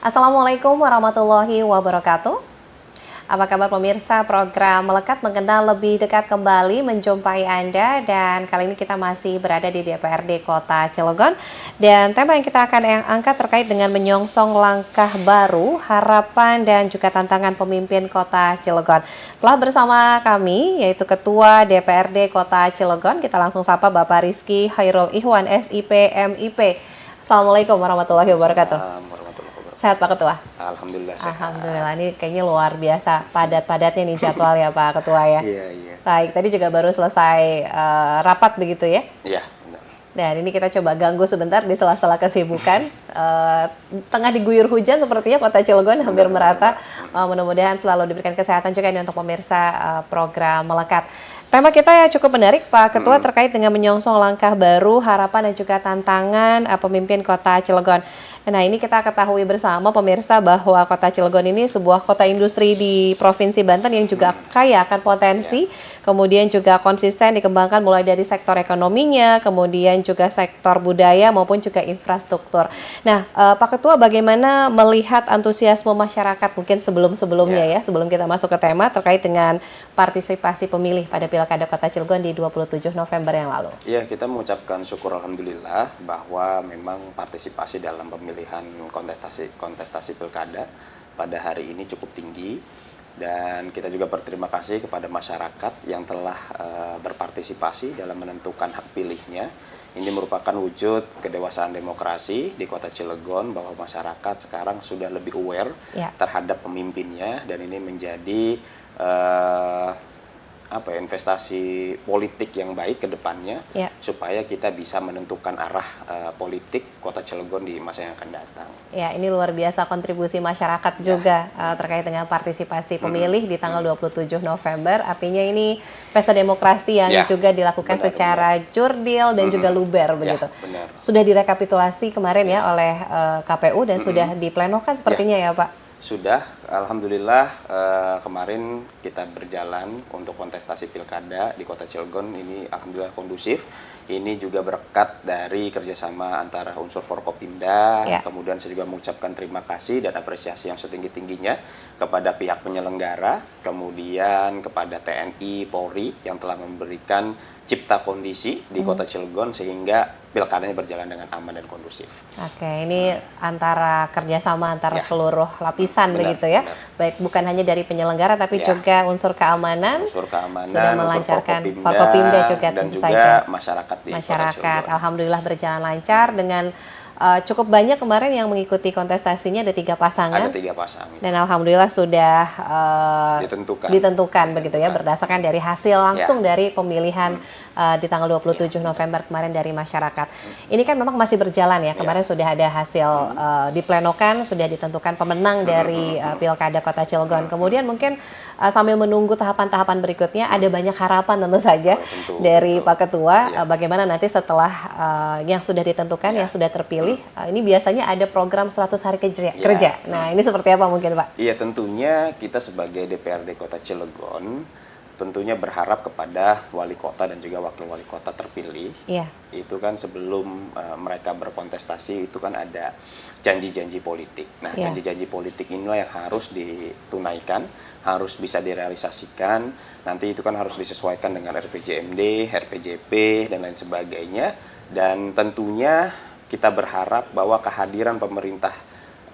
Assalamualaikum warahmatullahi wabarakatuh. Apa kabar pemirsa program Melekat Mengenal Lebih Dekat kembali menjumpai Anda, dan kali ini kita masih berada di DPRD Kota Cilegon, dan tema yang kita akan angkat terkait dengan menyongsong langkah baru, harapan dan juga tantangan pemimpin Kota Cilegon. Telah bersama kami yaitu Ketua DPRD Kota Cilegon, kita langsung sapa Bapak Rizky Hairul Ihwan SIP MIP. Assalamualaikum warahmatullahi wabarakatuh. Sehat Pak Ketua? Alhamdulillah sehat. Alhamdulillah, ini kayaknya luar biasa padat-padatnya nih jadwal ya Pak Ketua ya. Iya. Baik, tadi juga baru selesai rapat begitu ya. Iya, benar. Dan ini kita coba ganggu sebentar di sela-sela kesibukan. Tengah diguyur hujan sepertinya Kota Cilegon hampir merata. Mudah-mudahan selalu diberikan kesehatan juga ini untuk pemirsa program Melekat. Tema kita ya cukup menarik Pak Ketua terkait dengan menyongsong langkah baru, harapan dan juga tantangan pemimpin Kota Cilegon. Nah, ini kita ketahui bersama pemirsa bahwa Kota Cilegon ini sebuah kota industri di Provinsi Banten yang juga kaya akan potensi, kemudian juga konsisten dikembangkan mulai dari sektor ekonominya, kemudian juga sektor budaya maupun juga infrastruktur. Nah, Pak Ketua bagaimana melihat antusiasme masyarakat mungkin sebelum-sebelumnya ya, sebelum kita masuk ke tema terkait dengan partisipasi pemilih pada Pilkada Kota Cilegon di 27 November yang lalu? Iya, kita mengucapkan syukur alhamdulillah bahwa memang partisipasi dalam pemilihan kontestasi pilkada pada hari ini cukup tinggi, dan kita juga berterima kasih kepada masyarakat yang telah berpartisipasi dalam menentukan hak pilihnya. Ini merupakan wujud kedewasaan demokrasi di Kota Cilegon bahwa masyarakat sekarang sudah lebih aware terhadap pemimpinnya, dan ini menjadi investasi politik yang baik ke depannya supaya kita bisa menentukan arah politik Kota Cilegon di masa yang akan datang. Ya, ini luar biasa kontribusi masyarakat juga terkait dengan partisipasi pemilih di tanggal 27 November. Artinya ini pesta demokrasi yang juga dilakukan secara jurdil dan juga luber begitu. Sudah direkapitulasi kemarin ya oleh KPU dan sudah diplenokan sepertinya ya Pak? Sudah, alhamdulillah kemarin kita berjalan untuk kontestasi pilkada di Kota Cilegon ini alhamdulillah kondusif. Ini juga berkat dari kerjasama antara unsur Forkopimda. Kemudian saya juga mengucapkan terima kasih dan apresiasi yang setinggi-tingginya kepada pihak penyelenggara, kemudian kepada TNI, Polri yang telah memberikan cipta kondisi di Kota Cilegon sehingga pilkadanya berjalan dengan aman dan kondusif. Oke, ini antara kerjasama antara seluruh lapisan begitu ya. Baik, bukan hanya dari penyelenggara tapi juga unsur keamanan sudah melancarkan, Forkopimda juga dan tentu juga saja masyarakat di masyarakat. Alhamdulillah berjalan lancar dengan cukup banyak kemarin yang mengikuti kontestasinya, ada 3 pasangan. Ada 3 pasangan. Dan alhamdulillah sudah ditentukan begitu ya, berdasarkan dari hasil langsung dari pemilihan di tanggal 27 November kemarin dari masyarakat. Ini kan memang masih berjalan ya, kemarin sudah ada hasil diplenokan, sudah ditentukan pemenang dari Pilkada Kota Cilegon. Kemudian mungkin sambil menunggu tahapan-tahapan berikutnya, ada banyak harapan tentu saja dari Pak Ketua, bagaimana nanti setelah yang sudah ditentukan, yang sudah terpilih, ini biasanya ada program 100 hari kerja. Nah, ini seperti apa mungkin Pak? Iya, tentunya kita sebagai DPRD Kota Cilegon tentunya berharap kepada wali kota dan juga wakil wali kota terpilih. Itu kan sebelum mereka berkontestasi itu kan ada janji-janji politik. Nah, janji-janji politik inilah yang harus ditunaikan, harus bisa direalisasikan. Nanti itu kan harus disesuaikan dengan RPJMD, RPJP dan lain sebagainya. Dan tentunya kita berharap bahwa kehadiran pemerintah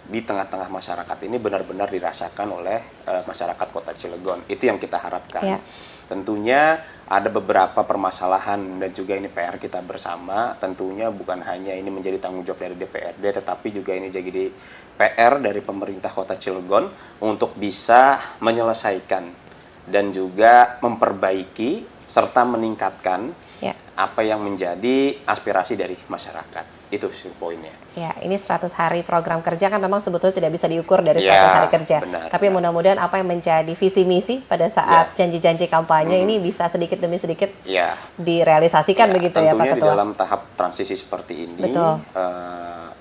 di tengah-tengah masyarakat ini benar-benar dirasakan oleh masyarakat Kota Cilegon. Itu yang kita harapkan. Tentunya ada beberapa permasalahan dan juga ini PR kita bersama. Tentunya bukan hanya ini menjadi tanggung jawab dari DPRD, tetapi juga ini jadi PR dari pemerintah Kota Cilegon untuk bisa menyelesaikan dan juga memperbaiki serta meningkatkan apa yang menjadi aspirasi dari masyarakat. Itu sih poinnya. Ya, ini 100 hari program kerja kan memang sebetulnya tidak bisa diukur dari 100 hari kerja. Tapi mudah-mudahan apa yang menjadi visi misi pada saat janji-janji kampanye ini bisa sedikit demi sedikit direalisasikan begitu ya Pak Ketua. Tentunya di dalam tahap transisi seperti ini,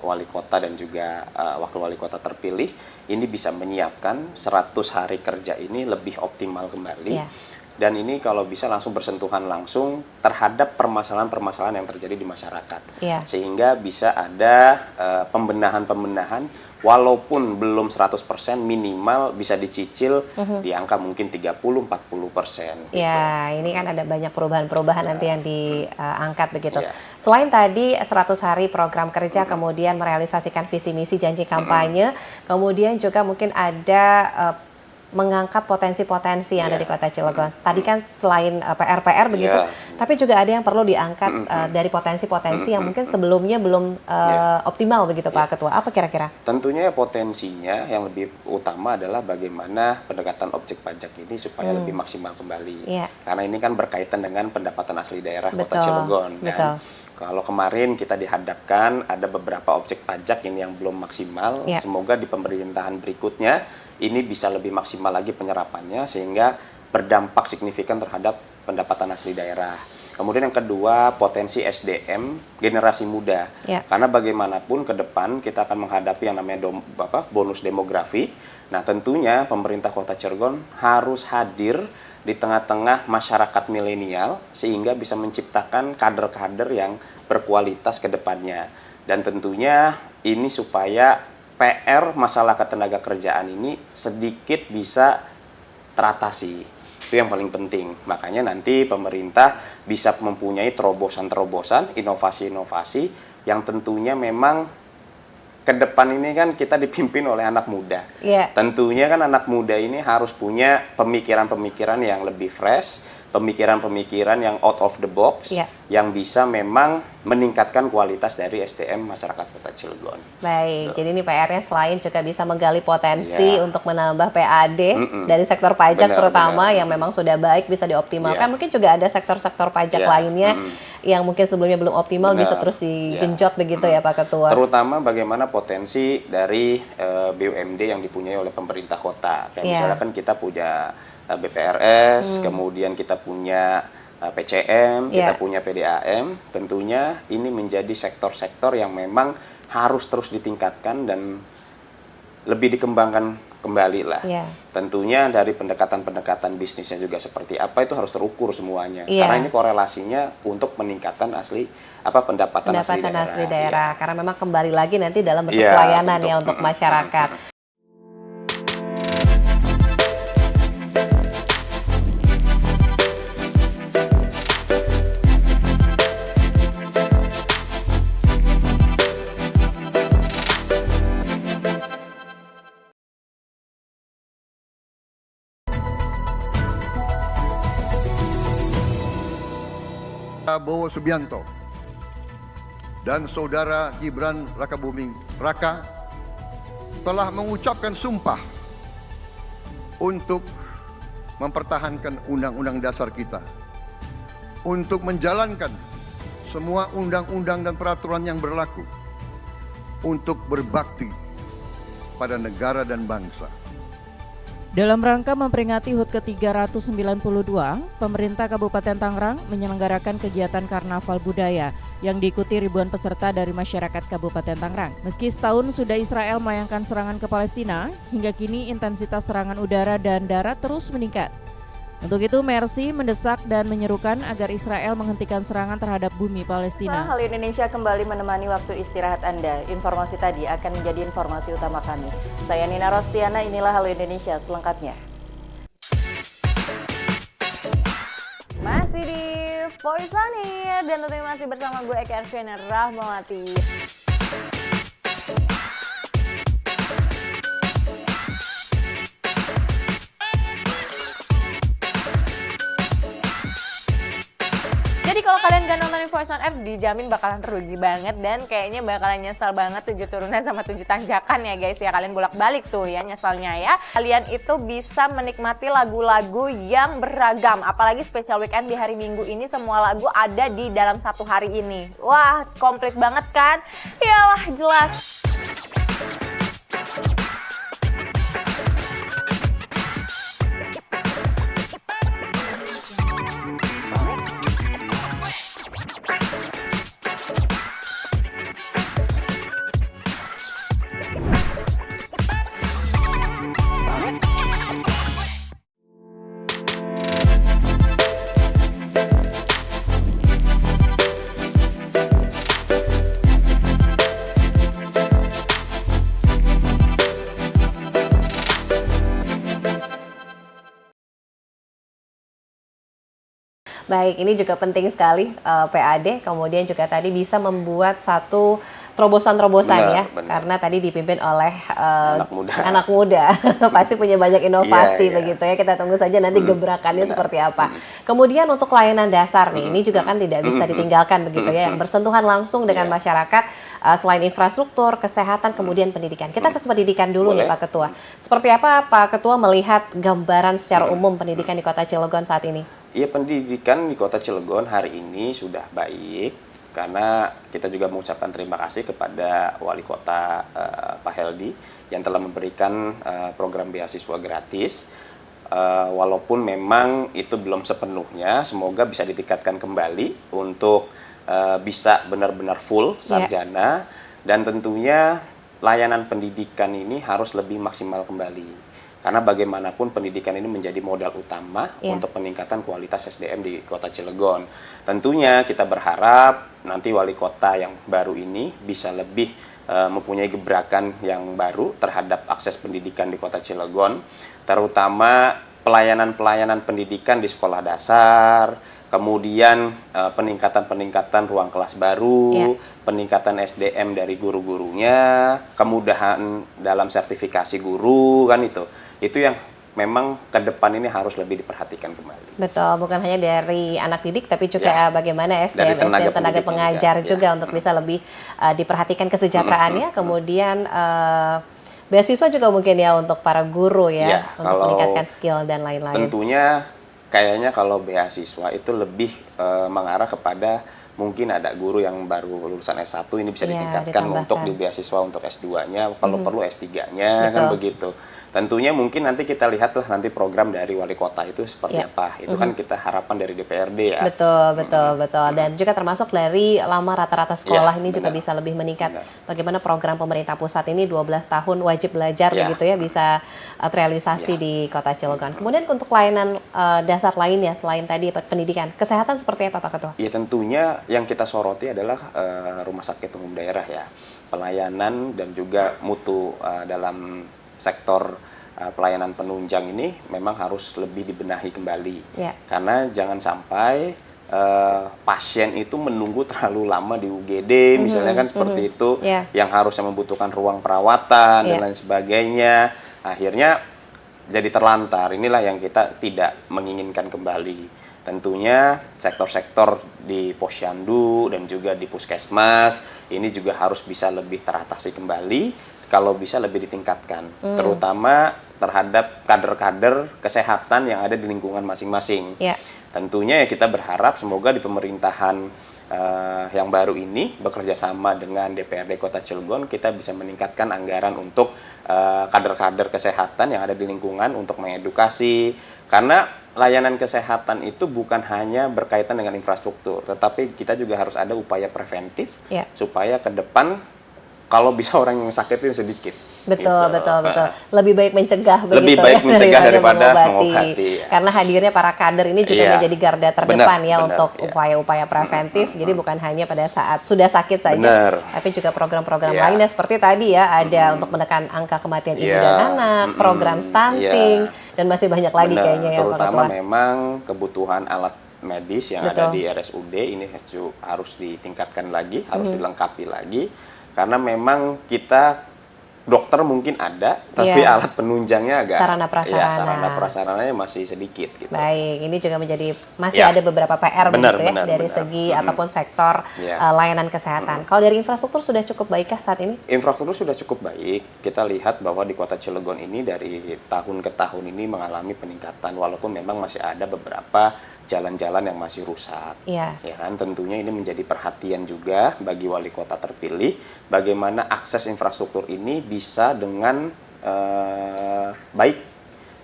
wali kota dan juga wakil wali kota terpilih ini bisa menyiapkan 100 hari kerja ini lebih optimal kembali. dan ini kalau bisa langsung bersentuhan langsung terhadap permasalahan-permasalahan yang terjadi di masyarakat. Sehingga bisa ada pembenahan-pembenahan walaupun belum 100% minimal bisa dicicil di angka mungkin 30-40%. Ya, ini kan ada banyak perubahan-perubahan nanti yang diangkat begitu. Selain tadi 100 hari program kerja, kemudian merealisasikan visi misi janji kampanye, kemudian juga mungkin ada mengangkat potensi-potensi yang ada di Kota Cilegon. Tadi kan selain PR-PR begitu, tapi juga ada yang perlu diangkat dari potensi-potensi yang mungkin sebelumnya belum optimal begitu Pak Ketua. Apa kira-kira? Tentunya potensinya yang lebih utama adalah bagaimana pendekatan objek pajak ini supaya lebih maksimal kembali. Karena ini kan berkaitan dengan pendapatan asli daerah Kota Cilegon. Kan? Kalau kemarin kita dihadapkan ada beberapa objek pajak ini yang belum maksimal, semoga di pemerintahan berikutnya ini bisa lebih maksimal lagi penyerapannya sehingga berdampak signifikan terhadap pendapatan asli daerah. Kemudian yang kedua, potensi SDM generasi muda. Karena bagaimanapun ke depan kita akan menghadapi yang namanya bonus demografi. Nah, tentunya pemerintah Kota Cilegon harus hadir di tengah-tengah masyarakat milenial sehingga bisa menciptakan kader-kader yang berkualitas ke depannya. Dan tentunya ini supaya PR masalah ketenaga kerjaan ini sedikit bisa teratasi. Itu yang paling penting. Makanya nanti pemerintah bisa mempunyai terobosan-terobosan, inovasi-inovasi yang tentunya memang ke depan ini kan kita dipimpin oleh anak muda. Tentunya kan anak muda ini harus punya pemikiran-pemikiran yang lebih fresh, pemikiran-pemikiran yang out of the box, yang bisa memang meningkatkan kualitas dari SDM masyarakat Kota Cilegon. Baik, jadi ini PR-nya selain juga bisa menggali potensi untuk menambah PAD dari sektor pajak terutama yang memang sudah baik bisa dioptimalkan. Mungkin juga ada sektor-sektor pajak lainnya yang mungkin sebelumnya belum optimal bisa terus digenjot begitu ya Pak Ketua. Terutama bagaimana potensi dari BUMD yang dipunyai oleh pemerintah kota. Kayak misalnya kan kita punya BPRS, kemudian kita punya PCM, kita punya PDAM. Tentunya ini menjadi sektor-sektor yang memang harus terus ditingkatkan dan lebih dikembangkan kembali lah. Tentunya dari pendekatan-pendekatan bisnisnya juga seperti apa itu harus terukur semuanya. Karena ini korelasinya untuk meningkatkan pendapatan asli daerah. Karena memang kembali lagi nanti dalam bentuk pelayanan untuk masyarakat. Prabowo Subianto dan Saudara Gibran Rakabuming Raka telah mengucapkan sumpah untuk mempertahankan Undang-Undang Dasar kita, untuk menjalankan semua undang-undang dan peraturan yang berlaku, untuk berbakti pada negara dan bangsa. Dalam rangka memperingati HUT ke-392, pemerintah Kabupaten Tangerang menyelenggarakan kegiatan Karnaval Budaya yang diikuti ribuan peserta dari masyarakat Kabupaten Tangerang. Meski setahun sudah Israel melayangkan serangan ke Palestina, hingga kini intensitas serangan udara dan darat terus meningkat. Untuk itu, Mercy mendesak dan menyerukan agar Israel menghentikan serangan terhadap bumi Palestina. Halo Indonesia kembali menemani waktu istirahat Anda. Informasi tadi akan menjadi informasi utama kami. Saya Nina Rostiana, inilah Halo Indonesia selengkapnya. Masih di Voice On Air dan tentunya masih bersama gue Eka Arfiana Rahmawati. Jadi kalau kalian gak nontonin Voice On Air, dijamin bakalan rugi banget dan kayaknya bakalan nyesel banget 7 turunan sama 7 tanjakan ya guys ya. Kalian bolak-balik tuh ya nyeselnya ya. Kalian itu bisa menikmati lagu-lagu yang beragam. Apalagi special weekend di hari Minggu ini semua lagu ada di dalam satu hari ini. Wah, komplit banget kan? Iyalah jelas. Baik, ini juga penting sekali PAD, kemudian juga tadi bisa membuat satu terobosan-terobosan ya, karena tadi dipimpin oleh anak muda, pasti punya banyak inovasi begitu ya. Kita tunggu saja nanti gebrakannya seperti apa. Kemudian untuk layanan dasar nih, ini juga kan tidak bisa ditinggalkan begitu ya, yang bersentuhan langsung dengan masyarakat selain infrastruktur, kesehatan, kemudian pendidikan. Kita ke pendidikan dulu nih Pak Ketua. Seperti apa Pak Ketua melihat gambaran secara umum pendidikan di Kota Cilegon saat ini? Iya, pendidikan di Kota Cilegon hari ini sudah baik. Karena kita juga mengucapkan terima kasih kepada Wali Kota Pak Heldi yang telah memberikan program beasiswa gratis. Walaupun memang itu belum sepenuhnya, semoga bisa ditingkatkan kembali untuk bisa benar-benar full sarjana. Dan tentunya layanan pendidikan ini harus lebih maksimal kembali. Karena bagaimanapun pendidikan ini menjadi modal utama untuk peningkatan kualitas SDM di Kota Cilegon. Tentunya kita berharap nanti wali kota yang baru ini bisa lebih mempunyai gebrakan yang baru terhadap akses pendidikan di Kota Cilegon, terutama pelayanan-pelayanan pendidikan di sekolah dasar, kemudian peningkatan ruang kelas baru, peningkatan SDM dari guru-gurunya, kemudahan dalam sertifikasi guru, kan itu yang memang ke depan ini harus lebih diperhatikan kembali. Betul, bukan hanya dari anak didik tapi juga bagaimana SDM, tenaga pengajar juga untuk bisa lebih diperhatikan kesejahteraannya, kemudian beasiswa juga mungkin ya untuk para guru ya, untuk meningkatkan skill dan lain-lain. Tentunya kayaknya kalau beasiswa itu lebih mengarah kepada mungkin ada guru yang baru lulusan S1 ini bisa ditingkatkan untuk di beasiswa untuk S2-nya, kalau perlu S3-nya, kan begitu. Tentunya mungkin nanti kita lihatlah nanti program dari wali kota itu seperti apa. Itu kan kita harapan dari DPRD ya. Betul. Dan juga termasuk dari lama rata-rata sekolah ini juga bisa lebih meningkat. Bagaimana program pemerintah pusat ini 12 tahun wajib belajar begitu ya bisa terrealisasi di Kota Cilegon. Kemudian untuk layanan dasar lainnya selain tadi pendidikan, kesehatan seperti apa Pak Ketua? Ya tentunya yang kita soroti adalah rumah sakit umum daerah ya. Pelayanan dan juga mutu dalam sektor pelayanan penunjang ini memang harus lebih dibenahi kembali. Karena jangan sampai pasien itu menunggu terlalu lama di UGD, misalnya kan seperti itu, yang harusnya membutuhkan ruang perawatan dan lain sebagainya, akhirnya jadi terlantar. Inilah yang kita tidak menginginkan kembali. Tentunya sektor-sektor di posyandu dan juga di puskesmas ini juga harus bisa lebih teratasi kembali, kalau bisa lebih ditingkatkan, terutama terhadap kader-kader kesehatan yang ada di lingkungan masing-masing. Tentunya ya kita berharap semoga di pemerintahan yang baru ini bekerja sama dengan DPRD Kota Cilegon kita bisa meningkatkan anggaran untuk kader-kader kesehatan yang ada di lingkungan untuk mengedukasi, karena layanan kesehatan itu bukan hanya berkaitan dengan infrastruktur, tetapi kita juga harus ada upaya preventif supaya ke depan kalau bisa orang yang sakit itu sedikit. Betul. Lebih baik mencegah begitu. Lebih baik mencegah daripada mengobati. Karena hadirnya para kader ini juga menjadi garda terdepan untuk upaya-upaya preventif. Jadi bukan hanya pada saat sudah sakit saja, tapi juga program-program lainnya seperti tadi ya, ada untuk menekan angka kematian ibu dan anak, program stunting, dan masih banyak lagi kayaknya ya Pak Ketua. Terutama memang kebutuhan alat medis yang ada di RSUD ini harus ditingkatkan lagi, harus dilengkapi lagi. Karena memang kita dokter mungkin ada, tapi alat penunjangnya agak sarana prasarananya masih sedikit gitu. Baik, ini juga menjadi masih ada beberapa PR dari segi ataupun sektor layanan kesehatan. Kalau dari infrastruktur sudah cukup baikkah saat ini? Infrastruktur sudah cukup baik. Kita lihat bahwa di Kota Cilegon ini dari tahun ke tahun ini mengalami peningkatan, walaupun memang masih ada beberapa jalan-jalan yang masih rusak. Ya kan, tentunya ini menjadi perhatian juga bagi wali kota terpilih, bagaimana akses infrastruktur ini bisa dengan baik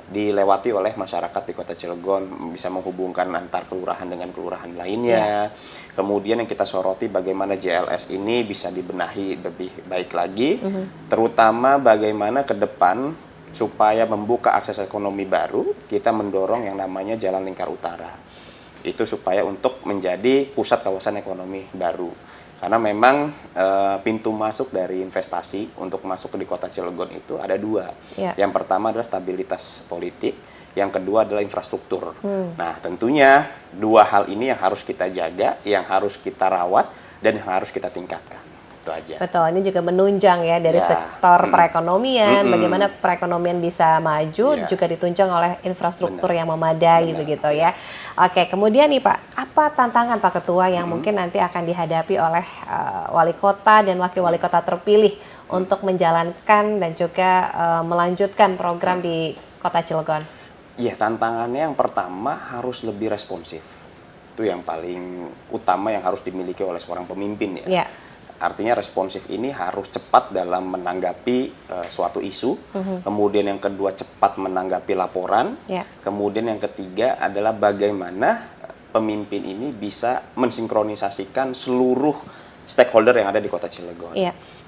dilewati oleh masyarakat di Kota Cilegon, bisa menghubungkan antar kelurahan dengan kelurahan lainnya. Kemudian yang kita soroti bagaimana JLS ini bisa dibenahi lebih baik lagi, terutama bagaimana ke depan supaya membuka akses ekonomi baru, kita mendorong yang namanya Jalan Lingkar Utara. Itu supaya untuk menjadi pusat kawasan ekonomi baru. Karena memang pintu masuk dari investasi untuk masuk di Kota Cilegon itu ada dua. Yang pertama adalah stabilitas politik, yang kedua adalah infrastruktur. Nah, tentunya dua hal ini yang harus kita jaga, yang harus kita rawat, dan yang harus kita tingkatkan. Itu aja. Betul, ini juga menunjang ya dari sektor perekonomian, bagaimana perekonomian bisa maju, juga ditunjang oleh infrastruktur yang memadai begitu ya. Oke, kemudian nih Pak, apa tantangan Pak Ketua yang mungkin nanti akan dihadapi oleh wali kota dan wakil wali kota terpilih untuk menjalankan dan juga melanjutkan program di Kota Cilegon? Iya, tantangannya yang pertama harus lebih responsif. Itu yang paling utama yang harus dimiliki oleh seorang pemimpin ya. Artinya responsif ini harus cepat dalam menanggapi suatu isu, kemudian yang kedua cepat menanggapi laporan, kemudian yang ketiga adalah bagaimana pemimpin ini bisa mensinkronisasikan seluruh stakeholder yang ada di Kota Cilegon.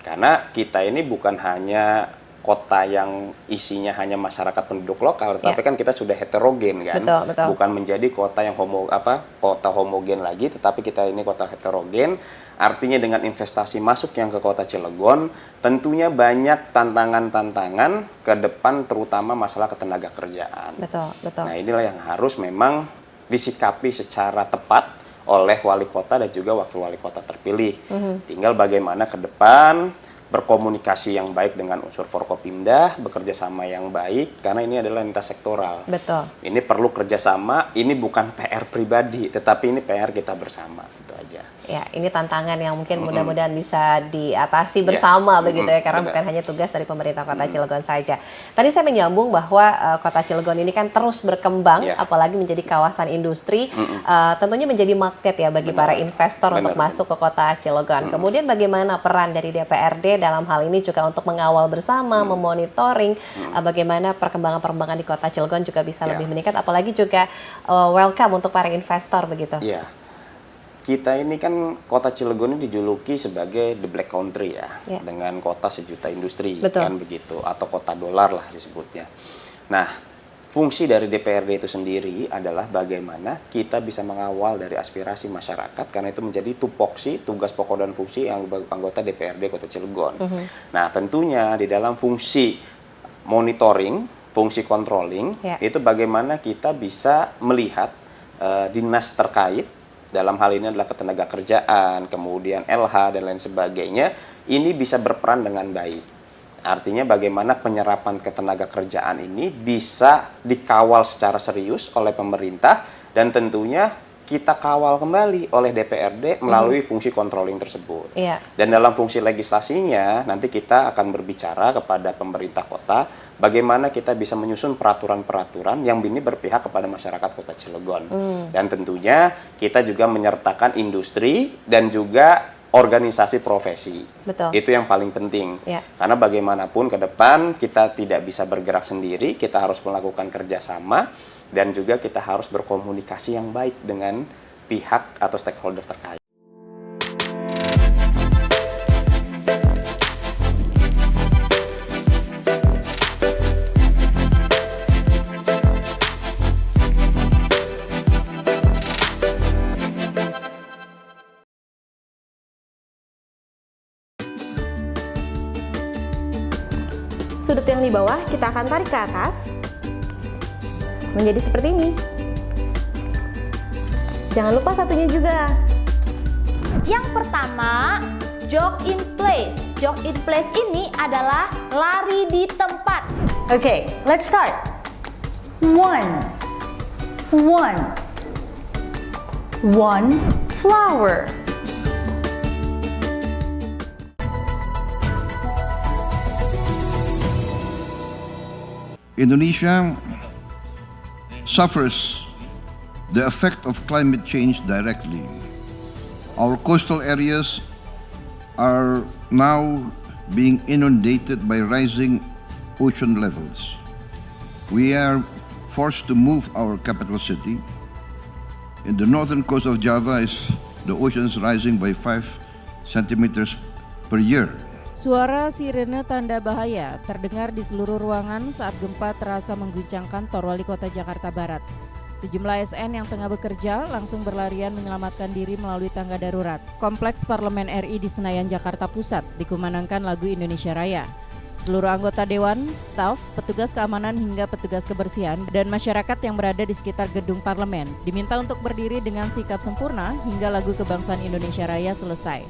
Karena kita ini bukan hanya kota yang isinya hanya masyarakat penduduk lokal, tapi kan kita sudah heterogen kan, bukan menjadi kota yang kota homogen lagi, tetapi kita ini kota heterogen. Artinya dengan investasi masuk yang ke Kota Cilegon, tentunya banyak tantangan-tantangan ke depan, terutama masalah ketenaga kerjaan. Nah, inilah yang harus memang disikapi secara tepat oleh wali kota dan juga wakil wali kota terpilih. Tinggal bagaimana ke depan berkomunikasi yang baik dengan unsur Forkopimda, bekerja sama yang baik, karena ini adalah lintas sektoral. Ini perlu kerjasama, ini bukan PR pribadi, tetapi ini PR kita bersama, itu aja. Ya, ini tantangan yang mungkin mudah-mudahan bisa diatasi bersama begitu ya, karena bukan hanya tugas dari pemerintah Kota Cilegon saja. Tadi saya menyambung bahwa Kota Cilegon ini kan terus berkembang, apalagi menjadi kawasan industri, tentunya menjadi magnet ya bagi para investor untuk masuk ke Kota Cilegon. Kemudian bagaimana peran dari DPRD dalam hal ini juga untuk mengawal bersama, memonitoring bagaimana perkembangan-perkembangan di Kota Cilegon juga bisa lebih meningkat, apalagi juga welcome untuk para investor begitu. Kita ini kan Kota Cilegon ini dijuluki sebagai the black country ya, dengan kota sejuta industri kan begitu, atau kota dolar lah disebutnya. Nah, fungsi dari DPRD itu sendiri adalah bagaimana kita bisa mengawal dari aspirasi masyarakat, karena itu menjadi tupoksi, tugas pokok dan fungsi yang anggota DPRD Kota Cilegon. Nah, tentunya di dalam fungsi monitoring, fungsi controlling, itu bagaimana kita bisa melihat dinas terkait, dalam hal ini adalah ketenaga kerjaan, kemudian LH dan lain sebagainya, ini bisa berperan dengan baik. Artinya bagaimana penyerapan ketenaga kerjaan ini bisa dikawal secara serius oleh pemerintah, dan tentunya kita kawal kembali oleh DPRD melalui fungsi controlling tersebut. Dan dalam fungsi legislasinya nanti kita akan berbicara kepada pemerintah kota bagaimana kita bisa menyusun peraturan-peraturan yang ini berpihak kepada masyarakat Kota Cilegon. Dan tentunya kita juga menyertakan industri dan juga organisasi profesi. Itu yang paling penting. Karena bagaimanapun ke depan kita tidak bisa bergerak sendiri, kita harus melakukan kerjasama, dan juga kita harus berkomunikasi yang baik dengan pihak atau stakeholder terkait. Sudut yang di bawah kita akan tarik ke atas menjadi seperti ini. Jangan lupa satunya juga. Yang pertama, jog in place. Jog in place ini adalah lari di tempat. Okay, let's start. 1 flower. Indonesia suffers the effect of climate change directly. Our coastal areas are now being inundated by rising ocean levels. We are forced to move our capital city. In the northern coast of Java, the ocean is rising by 5 centimeters per year. Suara sirene tanda bahaya terdengar di seluruh ruangan saat gempa terasa mengguncang kantor Wali Kota Jakarta Barat. Sejumlah ASN yang tengah bekerja langsung berlarian menyelamatkan diri melalui tangga darurat. Kompleks Parlemen RI di Senayan, Jakarta Pusat dikumandangkan lagu Indonesia Raya. Seluruh anggota dewan, staf, petugas keamanan hingga petugas kebersihan dan masyarakat yang berada di sekitar gedung parlemen diminta untuk berdiri dengan sikap sempurna hingga lagu kebangsaan Indonesia Raya selesai.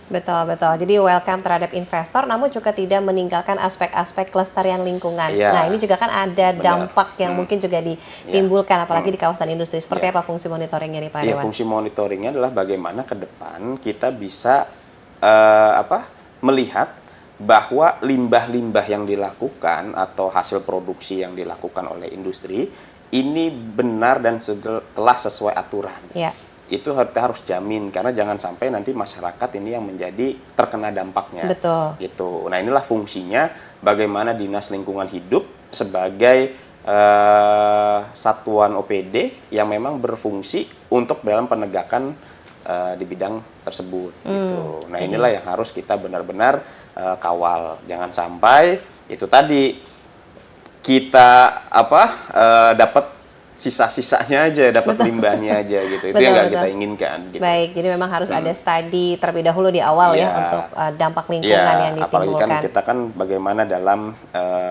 Betul, betul. Jadi welcome terhadap investor, namun juga tidak meninggalkan aspek-aspek kelestarian lingkungan. Iya. Nah, ini juga kan ada Benar. dampak yang mungkin juga ditimbulkan, apalagi di kawasan industri. Seperti Iya. apa fungsi monitoringnya nih Pak Ya, Dewan? fungsi monitoringnya adalah bagaimana ke depan kita bisa melihat bahwa limbah-limbah yang dilakukan atau hasil produksi yang dilakukan oleh industri ini benar dan telah sesuai aturan. Ya. Itu kita harus jamin, karena jangan sampai nanti masyarakat ini yang menjadi terkena dampaknya. Betul. Gitu. Nah, inilah fungsinya bagaimana Dinas Lingkungan Hidup sebagai satuan OPD yang memang berfungsi untuk dalam penegakan di bidang tersebut. Gitu. Nah, inilah yang harus kita benar-benar kawal. Jangan sampai itu tadi kita dapat sisa-sisanya aja, dapat limbahnya aja gitu. Itu Betul, yang nggak betul. kita inginkan. Gitu. Baik, jadi memang harus ada studi terlebih dahulu di awal ya Iya. untuk dampak lingkungan yang apalagi kan ditimbulkan. kita kan bagaimana dalam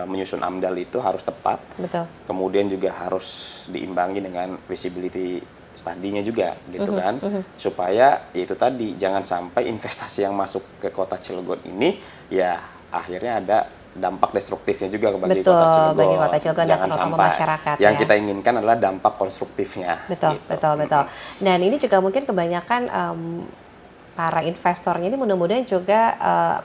menyusun AMDAL itu harus tepat. Betul. Kemudian juga harus diimbangi dengan visibility study-nya juga gitu kan. Supaya itu tadi jangan sampai investasi yang masuk ke Kota Cilegon ini ya akhirnya ada dampak destruktifnya juga bagi Betul, Kota Cilegon. bagi Kota Cilegon dan Jangan terutama sampai. masyarakat, Yang ya. kita inginkan adalah dampak konstruktifnya. Betul, gitu. betul, betul. Dan ini juga mungkin kebanyakan para investornya ini mudah-mudahan juga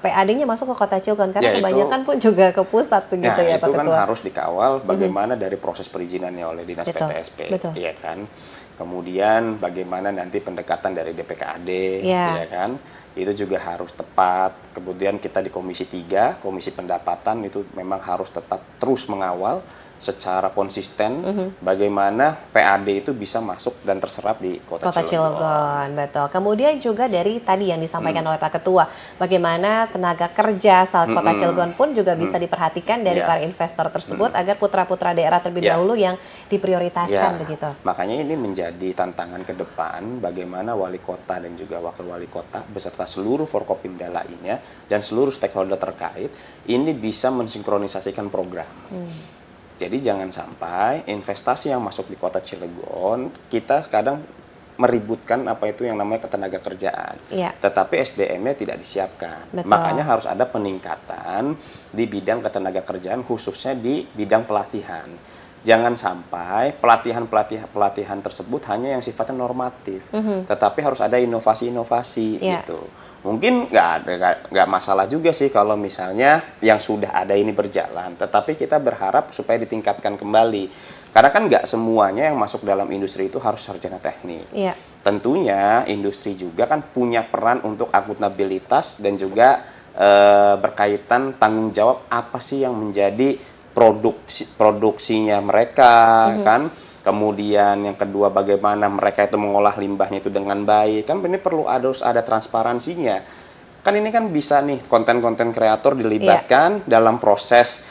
PAD-nya masuk ke Kota Cilegon karena Ya, itu- kebanyakan pun juga ke pusat begitu Nah, ya itu Pak kan Ketua. harus dikawal bagaimana dari proses perizinannya oleh Dinas Betul, PTSP, betul. ya kan. Kemudian bagaimana nanti pendekatan dari DPKAD, Ya. ya kan. Itu juga harus tepat. Kemudian kita di Komisi 3, Komisi Pendapatan itu memang harus tetap terus mengawal secara konsisten bagaimana PAD itu bisa masuk dan terserap di Kota Cilegon, betul. Kemudian juga dari tadi yang disampaikan oleh Pak Ketua, bagaimana tenaga kerja asal Kota Cilegon pun juga bisa diperhatikan dari Ya. para investor tersebut agar putra-putra daerah terlebih Ya. dahulu yang diprioritaskan Ya, begitu. makanya ini menjadi tantangan ke depan bagaimana wali kota dan juga wakil wali kota beserta seluruh Forkopimda lainnya dan seluruh stakeholder terkait ini bisa mensinkronisasikan program. Jadi jangan sampai investasi yang masuk di Kota Cilegon kita kadang meributkan apa itu yang namanya ketenaga kerjaan. Iya. Tetapi SDM-nya tidak disiapkan. Betul. Makanya harus ada peningkatan di bidang ketenaga kerjaan khususnya di bidang pelatihan. Jangan sampai pelatihan tersebut hanya yang sifatnya normatif, tetapi harus ada inovasi-inovasi Iya. gitu. Mungkin nggak masalah juga sih kalau misalnya yang sudah ada ini berjalan, tetapi kita berharap supaya ditingkatkan kembali. Karena kan nggak semuanya yang masuk dalam industri itu harus sarjana teknik. Iya. Tentunya industri juga kan punya peran untuk akuntabilitas dan juga berkaitan tanggung jawab apa sih yang menjadi produksinya mereka kan. Kemudian yang kedua bagaimana mereka itu mengolah limbahnya itu dengan baik. Kan ini harus ada transparansinya. Kan ini kan bisa nih konten-konten kreator dilibatkan dalam proses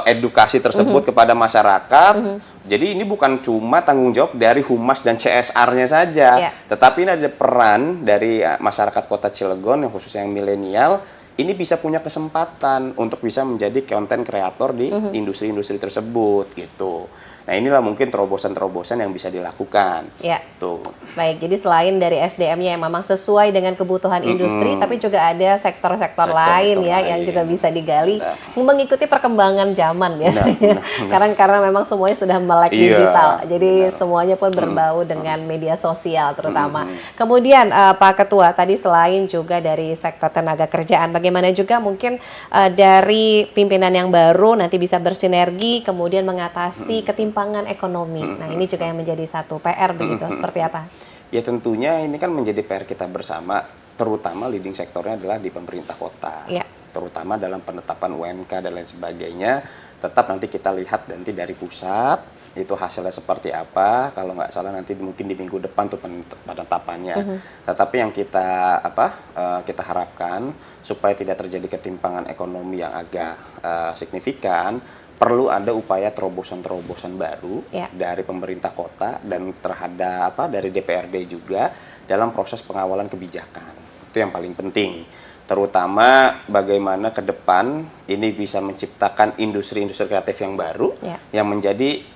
edukasi tersebut kepada masyarakat. Jadi ini bukan cuma tanggung jawab dari Humas dan CSR-nya saja, tetapi ini ada peran dari masyarakat Kota Cilegon yang khususnya yang milenial. Ini bisa punya kesempatan untuk bisa menjadi konten kreator di industri-industri tersebut gitu. Nah, inilah mungkin terobosan-terobosan yang bisa dilakukan. Ya. Tuh. Baik, jadi selain dari SDM-nya yang memang sesuai dengan kebutuhan industri, tapi juga ada sektor-sektor lain ya yang juga bisa digali mengikuti perkembangan zaman biasanya. Karena memang semuanya sudah melek digital. Jadi semuanya pun berbau dengan media sosial terutama. Kemudian Pak Ketua, tadi selain juga dari sektor tenaga kerjaan, bagaimana juga mungkin dari pimpinan yang baru nanti bisa bersinergi kemudian mengatasi ketimpangan ekonomi. Nah, ini juga yang menjadi satu PR begitu. Seperti apa? Ya tentunya ini kan menjadi PR kita bersama, terutama leading sektornya adalah di pemerintah kota. Ya. Terutama dalam penetapan UMK dan lain sebagainya, tetap nanti kita lihat nanti dari pusat, itu hasilnya seperti apa. Kalau nggak salah nanti mungkin di minggu depan tuh penetapannya. Tetapi yang kita harapkan supaya tidak terjadi ketimpangan ekonomi yang agak signifikan, perlu ada upaya terobosan-terobosan baru dari pemerintah kota dan terhadap dari DPRD juga dalam proses pengawalan kebijakan. Itu yang paling penting. Terutama bagaimana ke depan ini bisa menciptakan industri-industri kreatif yang baru yang menjadi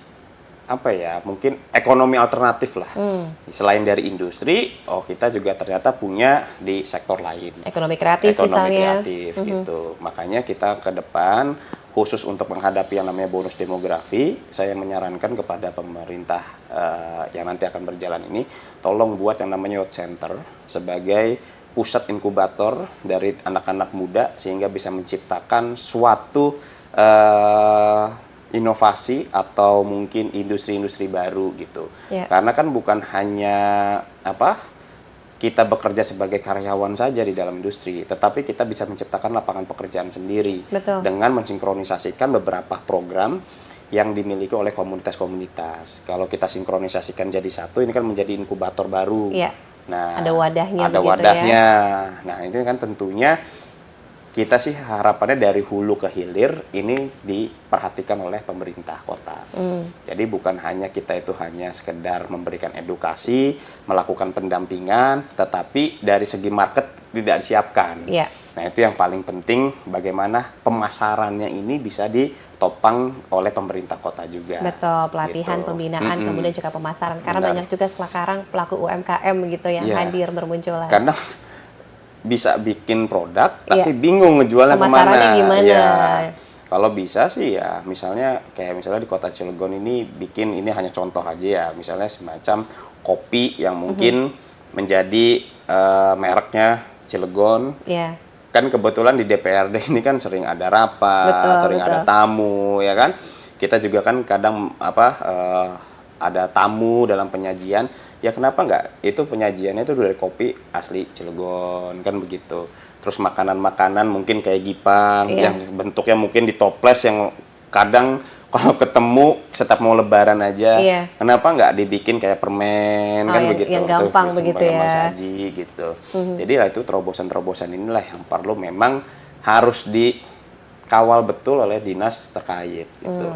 mungkin ekonomi alternatif lah. Selain dari industri, kita juga ternyata punya di sektor lain. Ekonomi kreatif misalnya. Gitu. Makanya kita ke depan khusus untuk menghadapi yang namanya bonus demografi, saya menyarankan kepada pemerintah yang nanti akan berjalan ini, tolong buat yang namanya youth center sebagai pusat inkubator dari anak-anak muda sehingga bisa menciptakan suatu inovasi atau mungkin industri-industri baru gitu. Karena kan bukan hanya kita bekerja sebagai karyawan saja di dalam industri, tetapi kita bisa menciptakan lapangan pekerjaan sendiri dengan mensinkronisasikan beberapa program yang dimiliki oleh komunitas-komunitas. Kalau kita sinkronisasikan jadi satu, ini kan menjadi inkubator baru. Nah, ada wadahnya. Ada wadahnya. Nah, itu kan tentunya kita sih harapannya dari hulu ke hilir ini diperhatikan oleh pemerintah kota. Jadi bukan hanya kita itu hanya sekedar memberikan edukasi, melakukan pendampingan, tetapi dari segi market tidak disiapkan. Nah, itu yang paling penting, bagaimana pemasarannya ini bisa ditopang oleh pemerintah kota juga. Betul, pelatihan, pembinaan, kemudian juga pemasaran. Karena banyak juga sekarang pelaku UMKM gitu yang hadir bermunculan. Karena bisa bikin produk, tapi bingung ngejualnya kemana. Pemasarannya gimana? Kalau bisa sih ya, misalnya di Kota Cilegon ini bikin, ini hanya contoh aja ya, misalnya semacam kopi yang mungkin menjadi mereknya Cilegon. Kan kebetulan di DPRD ini kan sering ada rapat, ada tamu, ya kan. Kita juga kan kadang ada tamu dalam penyajian. Ya kenapa nggak? Itu penyajiannya itu dari kopi asli Cilegon, kan begitu. Terus makanan-makanan mungkin kayak gipang, yang bentuknya mungkin di toples yang kadang kalau ketemu setiap mau lebaran aja, kenapa nggak dibikin kayak permen, kan begitu. Yang gampang begitu ya. Saji gitu. Jadi lah itu terobosan-terobosan inilah yang perlu memang harus dikawal betul oleh dinas terkait gitu.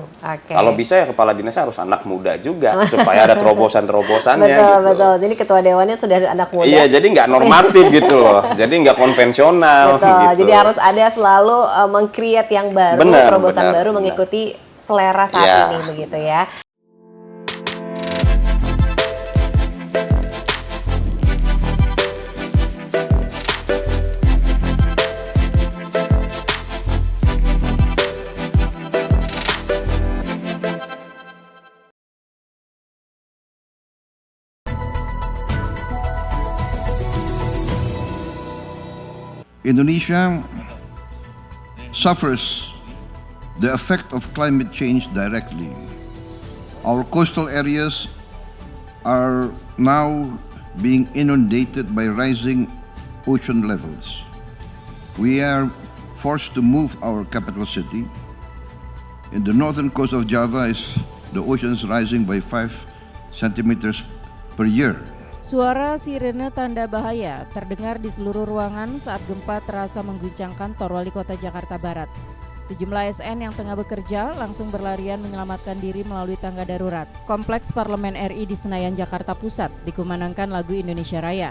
Kalau bisa ya kepala dinasnya harus anak muda juga supaya ada terobosan-terobosannya gitu. Betul. Jadi ketua dewannya sudah anak muda. Iya, jadi nggak normatif gitu loh. Jadi nggak konvensional. Gitu. Jadi harus ada selalu meng-create yang baru, terobosan baru mengikuti selera saat ini begitu ya. Indonesia suffers the effect of climate change directly. Our coastal areas are now being inundated by rising ocean levels. We are forced to move our capital city. In the northern coast of Java, the ocean is rising by 5 centimeters per year. Suara sirene tanda bahaya terdengar di seluruh ruangan saat gempa terasa mengguncangkan Tor Wali Kota Jakarta Barat. Sejumlah ASN yang tengah bekerja langsung berlarian menyelamatkan diri melalui tangga darurat. Kompleks Parlemen RI di Senayan, Jakarta Pusat dikumandangkan lagu Indonesia Raya.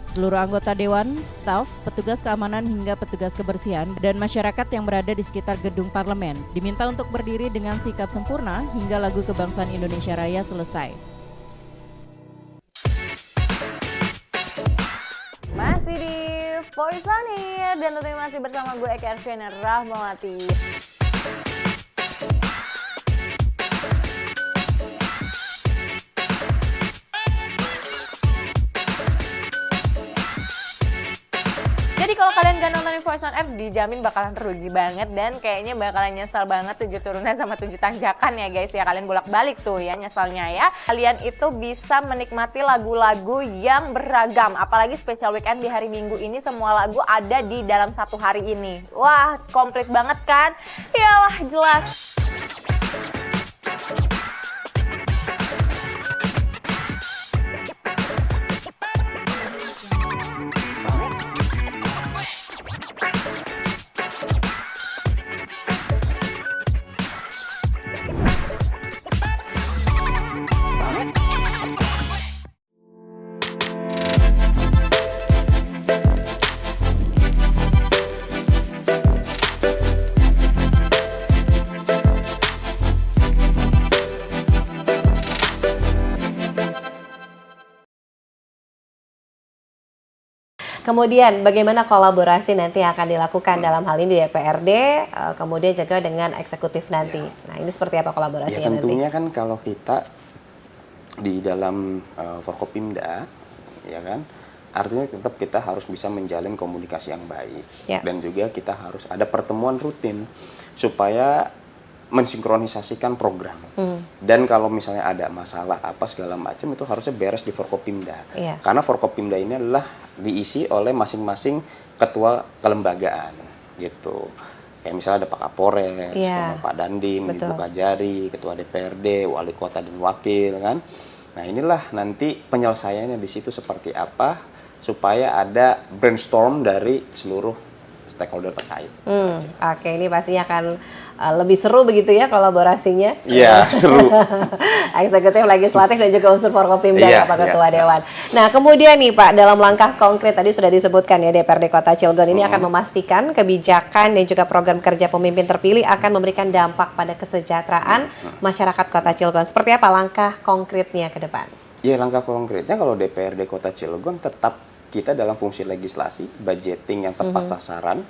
Seluruh anggota dewan, staf, petugas keamanan hingga petugas kebersihan dan masyarakat yang berada di sekitar gedung parlemen diminta untuk berdiri dengan sikap sempurna hingga lagu kebangsaan Indonesia Raya selesai. Masih di Voice On Air dan tentunya masih bersama gue Eka Arfiana Rahmawati. Jadi kalau kalian gak nontonin Voice On Air, dijamin bakalan rugi banget dan kayaknya bakalan nyesal banget 7 turunan sama 7 tanjakan ya guys ya. Kalian bolak-balik tuh ya nyesalnya ya. Kalian itu bisa menikmati lagu-lagu yang beragam. Apalagi special weekend di hari Minggu ini semua lagu ada di dalam satu hari ini. Wah, komplit banget kan? Iyalah jelas. Kemudian bagaimana kolaborasi nanti yang akan dilakukan dalam hal ini DPRD, kemudian juga dengan eksekutif nanti. Nah ini seperti apa kolaborasinya nanti? Tentunya kan kalau kita di dalam Forkopimda, ya kan, artinya tetap kita harus bisa menjalin komunikasi yang baik, dan juga kita harus ada pertemuan rutin supaya mensinkronisasikan program. Dan kalau misalnya ada masalah apa segala macam itu harusnya beres di Forkopimda. Karena Forkopimda ini adalah diisi oleh masing-masing ketua kelembagaan gitu. Kayak misalnya ada Pak Kapolres, Pak Dandim, Ibu Kajari, Ketua DPRD, Wali Kota dan Wakil kan. Nah inilah nanti penyelesaiannya di situ seperti apa supaya ada brainstorm dari seluruh stakeholder terkait. Oke, ini pastinya akan lebih seru begitu ya kolaborasinya. Iya, seru. Eksekutif, legislatif dan juga unsur Forkopimda ya Pak Ketua Dewan. Nah kemudian nih Pak, dalam langkah konkret tadi sudah disebutkan ya DPRD Kota Cilegon ini akan memastikan kebijakan dan juga program kerja pemimpin terpilih akan memberikan dampak pada kesejahteraan masyarakat Kota Cilegon. Seperti apa langkah konkretnya ke depan? Ya langkah konkretnya kalau DPRD Kota Cilegon tetap kita dalam fungsi legislasi, budgeting yang tepat sasaran,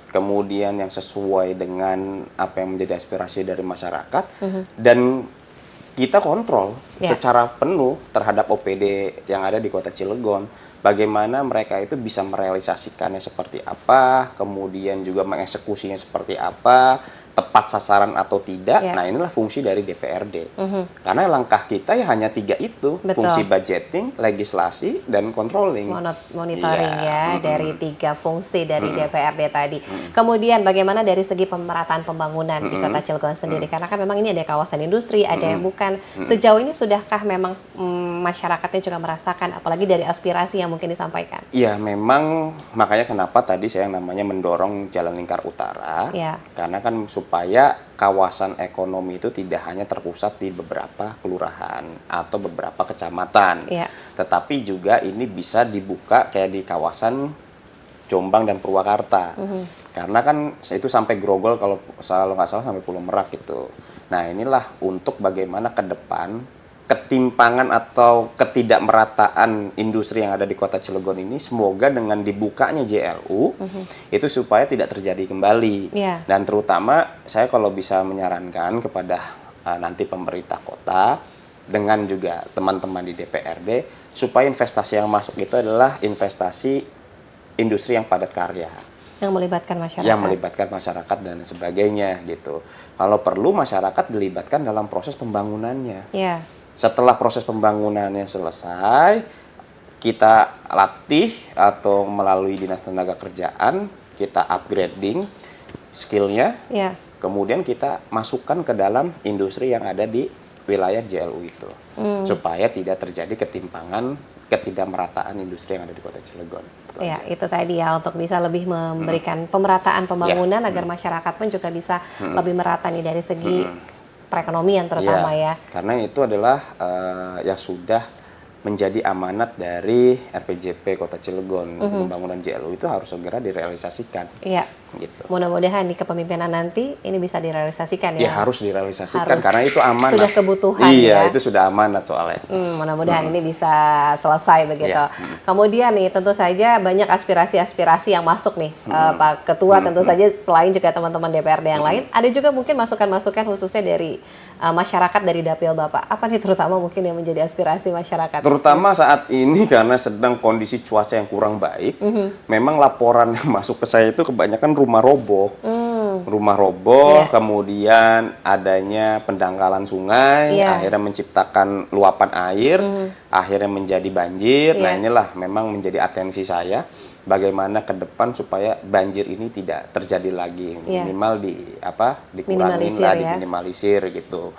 kemudian yang sesuai dengan apa yang menjadi aspirasi dari masyarakat, dan kita kontrol secara penuh terhadap OPD yang ada di Kota Cilegon. Bagaimana mereka itu bisa merealisasikannya seperti apa, kemudian juga mengeksekusinya seperti apa, tepat sasaran atau tidak. Nah inilah fungsi dari DPRD. Karena langkah kita ya hanya 3 itu, fungsi budgeting, legislasi, dan controlling. Monitoring dari 3 fungsi dari DPRD tadi. Kemudian bagaimana dari segi pemerataan pembangunan di Kota Cilegon sendiri? Karena kan memang ini ada kawasan industri, ada yang bukan. Sejauh ini sudahkah memang masyarakatnya juga merasakan, apalagi dari aspirasi yang mungkin disampaikan? Iya, memang makanya kenapa tadi saya namanya mendorong Jalan Lingkar Utara, karena kan supaya kawasan ekonomi itu tidak hanya terpusat di beberapa kelurahan atau beberapa kecamatan, tetapi juga ini bisa dibuka kayak di kawasan Jombang dan Purwakarta, karena kan itu sampai Grogol kalau nggak salah sampai Pulau Merak gitu. Nah inilah untuk bagaimana ke depan ketimpangan atau ketidakmerataan industri yang ada di Kota Cilegon ini semoga dengan dibukanya JLU itu supaya tidak terjadi kembali. Dan terutama saya kalau bisa menyarankan kepada nanti pemerintah kota dengan juga teman-teman di DPRD supaya investasi yang masuk itu adalah investasi industri yang padat karya. Yang melibatkan masyarakat. Yang melibatkan masyarakat dan sebagainya gitu. Kalau perlu masyarakat dilibatkan dalam proses pembangunannya. Setelah proses pembangunannya selesai, kita latih atau melalui Dinas Tenaga Kerjaan, kita upgrading skillnya, kemudian kita masukkan ke dalam industri yang ada di wilayah JLU itu, supaya tidak terjadi ketimpangan, ketidakmerataan industri yang ada di Kota Cilegon. Itu tadi ya, untuk bisa lebih memberikan pemerataan pembangunan agar masyarakat pun juga bisa lebih merata nih dari segi perekonomian terutama karena itu adalah yang sudah menjadi amanat dari RPJP Kota Cilegon. Pembangunan JLU itu harus segera direalisasikan. Gitu. Mudah-mudahan di kepemimpinan nanti ini bisa direalisasikan ya. Harus direalisasikan karena itu amanat. Sudah kebutuhan itu sudah amanat soalnya. Mudah-mudahan ini bisa selesai begitu. Kemudian nih tentu saja banyak aspirasi-aspirasi yang masuk nih Pak Ketua, tentu saja selain juga teman-teman DPRD yang lain, ada juga mungkin masukan-masukan khususnya dari masyarakat dari Dapil Bapak. Apa nih terutama mungkin yang menjadi aspirasi masyarakat? Terutama saat ini karena sedang kondisi cuaca yang kurang baik, memang laporan yang masuk ke saya itu kebanyakan rumah roboh. Rumah roboh, kemudian adanya pendangkalan sungai, akhirnya menciptakan luapan air, akhirnya menjadi banjir. Nah inilah memang menjadi atensi saya, bagaimana ke depan supaya banjir ini tidak terjadi lagi, minimal dikurangin lah, diminimalisir gitu.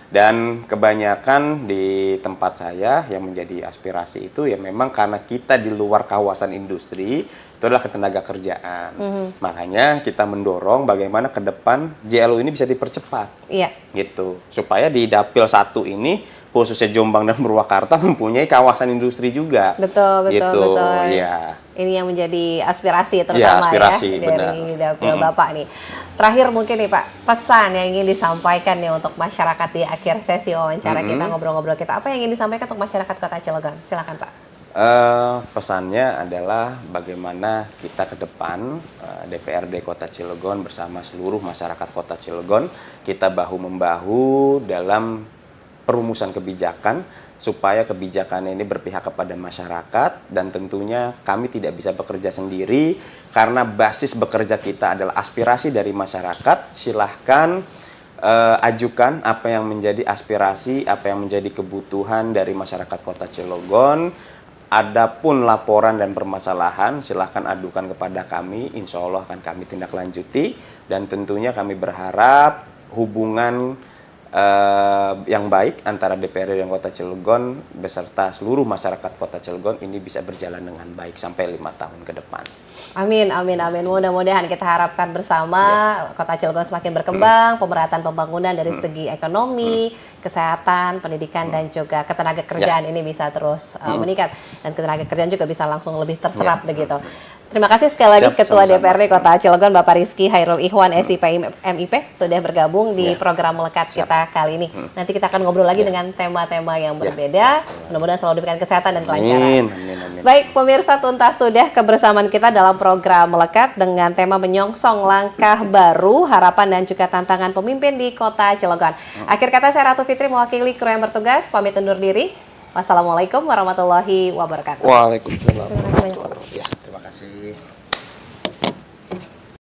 Dan kebanyakan di tempat saya yang menjadi aspirasi itu ya memang karena kita di luar kawasan industri, itu adalah ketenaga kerjaan. Makanya kita mendorong bagaimana ke depan JLU ini bisa dipercepat. Gitu. Supaya di Dapil 1 ini khususnya Jombang dan Purwakarta mempunyai kawasan industri juga. Betul. Ya. Ini yang menjadi aspirasi terutama dari Dapil Bapak nih. Terakhir mungkin nih Pak, pesan yang ingin disampaikan nih untuk masyarakat di akhir sesi wawancara kita, ngobrol-ngobrol kita. Apa yang ingin disampaikan untuk masyarakat Kota Cilegon? Silakan Pak. Pesannya adalah bagaimana kita ke depan DPRD Kota Cilegon bersama seluruh masyarakat Kota Cilegon kita bahu-membahu dalam perumusan kebijakan supaya kebijakan ini berpihak kepada masyarakat, dan tentunya kami tidak bisa bekerja sendiri karena basis bekerja kita adalah aspirasi dari masyarakat. Silahkan ajukan apa yang menjadi aspirasi, apa yang menjadi kebutuhan dari masyarakat Kota Cilegon. Adapun laporan dan permasalahan silahkan adukan kepada kami, insya Allah akan kami tindak lanjuti, dan tentunya kami berharap hubungan yang baik antara DPRD dan Kota Cilegon beserta seluruh masyarakat Kota Cilegon ini bisa berjalan dengan baik sampai 5 tahun ke depan. Amin, amin, amin. Mudah-mudahan kita harapkan bersama Kota Cilegon semakin berkembang, pemerataan pembangunan dari segi ekonomi, kesehatan, pendidikan, dan juga ketenaga kerjaan ini bisa terus meningkat, dan ketenaga kerjaan juga bisa langsung lebih terserap begitu. Terima kasih sekali lagi Ketua DPRD Kota Cilegon Bapak Rizky Hairul Ikhwan SIP MIP sudah bergabung di program Melekat kita kali ini. Nanti kita akan ngobrol lagi dengan tema-tema yang berbeda. Mudah-mudahan selalu diberikan kesehatan dan kelancaran. Baik pemirsa, tuntas sudah kebersamaan kita dalam program Melekat dengan tema menyongsong langkah baru, harapan dan juga tantangan pemimpin di Kota Cilegon. Akhir kata saya Ratu Fitri mewakili kru yang bertugas pamit undur diri. Wassalamualaikum warahmatullahi wabarakatuh. Waalaikumsalam. Terima kasih banyak. Terima kasih.